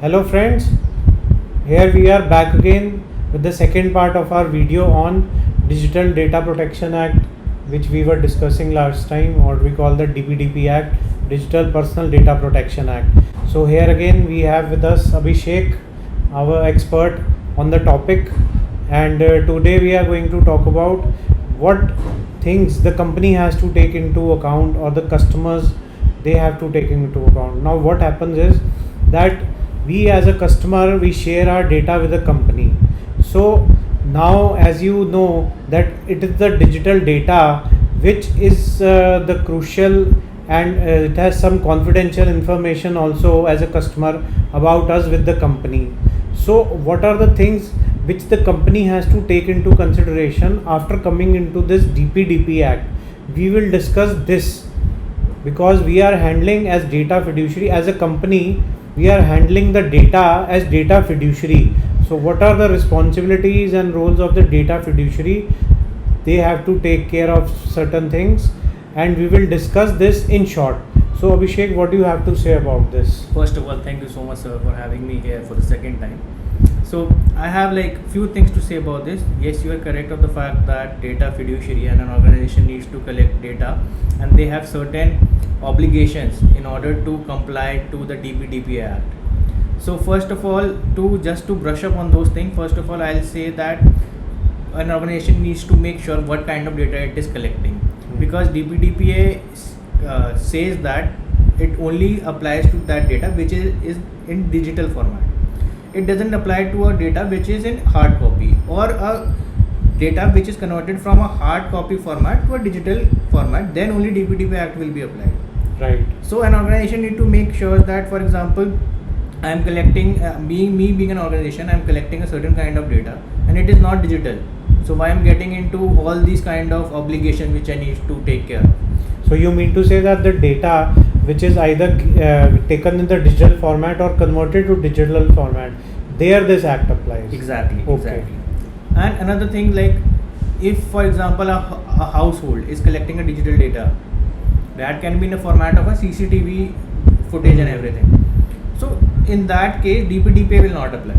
Hello friends, here we are back again with the second part of our video on Digital Data Protection Act, which we were discussing last time, or we call the Dpdp Act, Digital Personal Data Protection Act. So here again we have with us Abhishek, our expert on the topic, and today we are going to talk about what things the company has to take into account, or the customers they have to take into account. Now what happens is that we as a customer, we share our data with a company. So now, as you know, that it is the digital data which is the crucial, and it has some confidential information also as a customer about us with the company. So what are the things which the company has to take into consideration after coming into this Dpdp Act? We will discuss this, because we are handling as data fiduciary as a company. We are handling the data as data fiduciary. So what are the responsibilities and roles of the data fiduciary? They have to take care of certain things, and we will discuss this in short. So Abhishek, what do you have to say about this? First of all, thank you so much, sir, for having me here for the second time. So I have few things to say about this. Yes, you are correct of the fact that data fiduciary and an organization needs to collect data, and they have certain obligations in order to comply to the Dpdp Act. So first of all, to brush up on those things, first of all I'll say that an organization needs to make sure what kind of data it is collecting, because Dpdpa says that it only applies to that data which is in digital format. It doesn't apply to a data which is in hard copy, or a data which is converted from a hard copy format to a digital format. Then only Dpdp Act will be applied. Right. So an organization need to make sure that, for example, I am collecting, being an organization, I am collecting a certain kind of data, and it is not digital. So why I am getting into all these kind of obligations which I need to take care of. So you mean to say that the data which is either taken in the digital format or converted to digital format, there this act applies? Exactly. Okay. Exactly. And another thing, if for example a household is collecting a digital data, that can be in the format of a CCTV footage and everything. So in that case, Dpdp will not apply.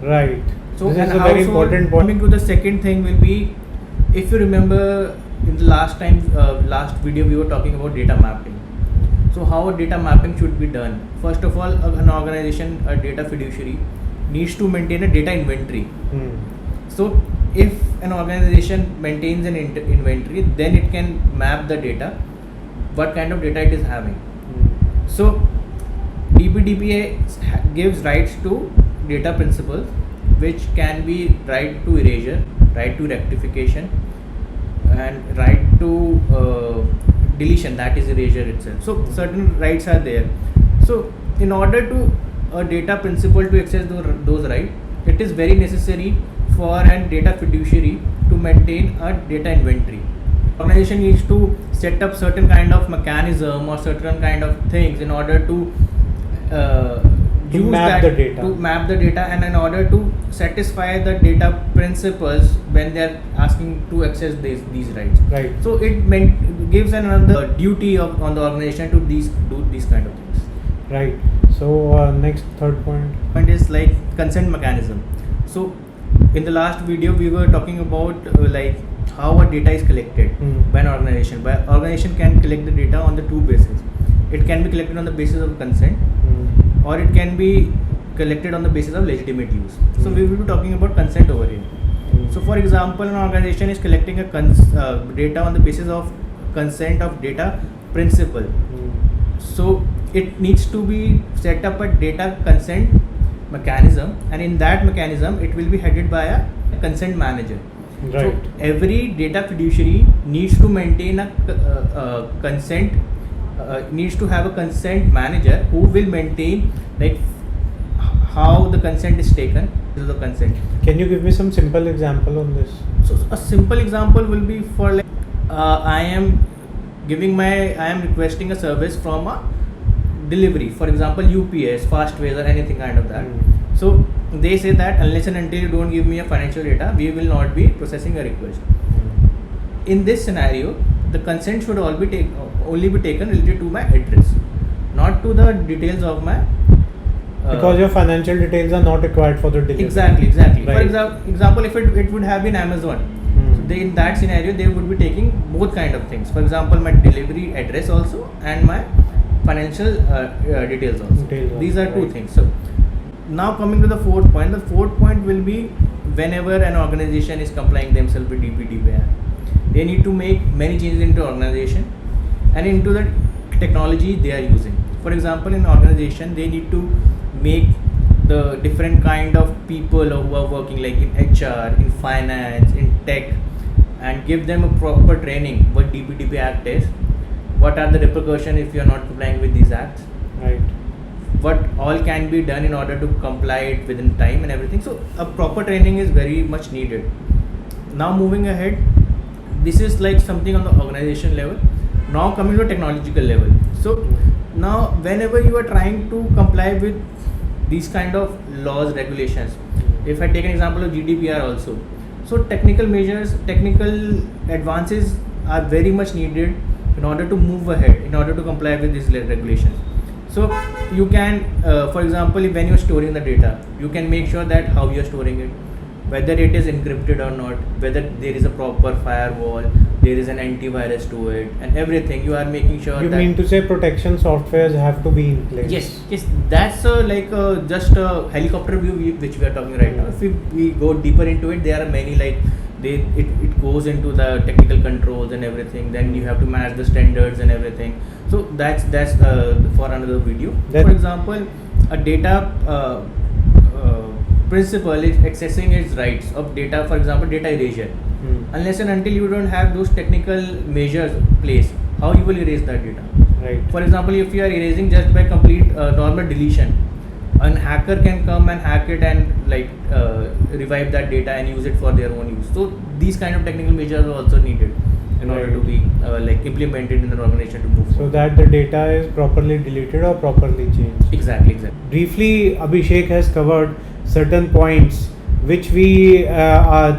Right. So this is a very important point. Coming to the second thing will be, if you remember in the last video we were talking about data mapping. So how a data mapping should be done? First of all, an organization, a data fiduciary, needs to maintain a data inventory. So if an organization maintains an inventory, then it can map the data, what kind of data it is having. So Dpdpa gives rights to data principles, which can be right to erasure, right to rectification, and right to deletion, that is erasure itself. So certain rights are there. So in order to a data principal to access those rights, it is very necessary for a data fiduciary to maintain a data inventory. Organization needs to set up certain kind of mechanism or certain kind of things in order to map the data, and in order to satisfy the data principles when they are asking to access these rights. Right. So it gives another duty on the organization to do these kind of things. Right. So next, third point is consent mechanism. So in the last video we were talking about how a data is collected by an organization. By organization can collect the data on the two bases. It can be collected on the basis of consent, or it can be collected on the basis of legitimate use. So we will be talking about consent over here. So for example, an organization is collecting a data on the basis of consent of data principle. So it needs to be set up a data consent mechanism, and in that mechanism it will be headed by a consent manager. Right. So every data fiduciary needs to maintain a consent, needs to have a consent manager who will maintain how the consent is taken. This is the consent. Can you give me some simple example on this? So a simple example will be for I am requesting a service from a delivery, for example UPS, Fastways, or anything kind of that. So they say that unless and until you don't give me a financial data, we will not be processing a request. In this scenario, the consent should only be taken related to my address, not to the details of my because your financial details are not required for the delivery. Exactly. For Right. example, if it would have been Amazon, so they, in that scenario, they would be taking both kind of things. For example, my delivery address also and my financial details also. Details These also, are two right. things. So now coming to the fourth point. The fourth point will be whenever an organization is complying themselves with Dpdp Act, they need to make many changes into organization and into the technology they are using. For example, in organization, they need to make the different kind of people who are working like in HR, in finance, in tech, and give them a proper training what Dpdp Act is, what are the repercussions if you are not complying with these acts, Right. what all can be done in order to comply it within time and everything. So a proper training is very much needed. Now moving ahead, this is like something on the organization level. Now coming to technological level. So now whenever you are trying to comply with these kind of laws, regulations, if I take an example of GDPR also, so technical measures, technical advances are very much needed in order to move ahead, in order to comply with these regulations. So you can, for example, when you're storing the data, you can make sure that how you're storing it, whether it is encrypted or not, whether there is a proper firewall, there is an antivirus to it, and everything. You are making sure You that. mean to say protection softwares have to be in place? Yes, that's just a helicopter view which we are talking right now. If we go deeper into it, there are many it goes into the technical controls and everything. Then you have to match the standards and everything. So that's for another video. That- For example, a data principle is accessing its rights of data. For example, data erasure. Unless and until you don't have those technical measures placed, how you will erase that data? Right. For example, if you are erasing just by complete normal deletion, a hacker can come and hack it and revive that data and use it for their own use. So these kind of technical measures are also needed in order to be implemented in the organization to move So forward. that the data is properly deleted or properly changed. Exactly. Briefly, Abhishek has covered certain points which we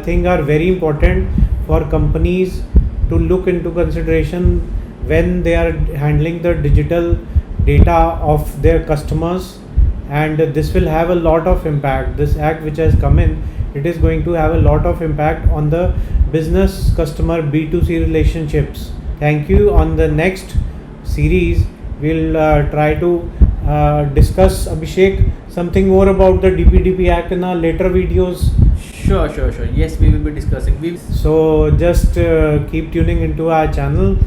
think are very important for companies to look into consideration when they are handling the digital data of their customers, and this will have a lot of impact. This act which has come in, it is going to have a lot of impact on the business customer B2C relationships. Thank you. On the next series, we'll try to discuss, Abhishek, something more about the Dpdp Act in our later videos. Sure. Yes, we will be discussing. So just keep tuning into our channel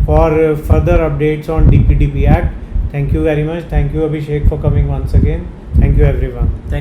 for further updates on Dpdp Act. Thank you very much. Thank you, Abhishek, for coming once again. Thank you, everyone.